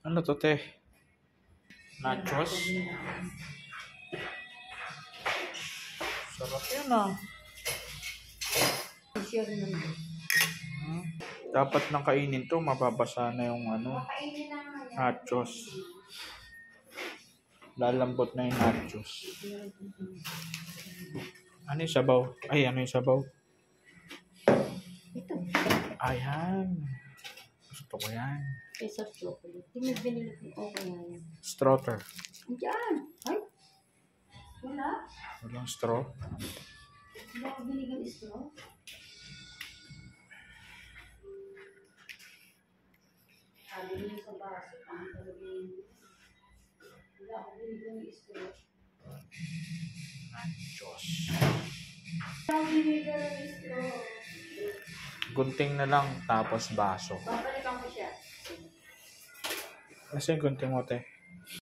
Ano to, te? Nachos? Sarap yan ah. Hmm. Dapat nang kainin to, mababasa na yung nachos. Lalambot na yung nachos. Ano yung sabaw? Ay, ano yung sabaw? Ito. Ayan. Gusto ko yan. Isa chocolate. Hindi binili ko. Okay na yan. Strother. Diyan. Ay. Wala. Walang straw. Wala ako binigyan straw. Sabi niyo sa baso. Ang talagay. Wala ako binigyan straw. Nachos. Wala ako binigyan straw. Gunting na lang, tapos baso. Babalikan ko siya. Kasi yung gunting mo, te.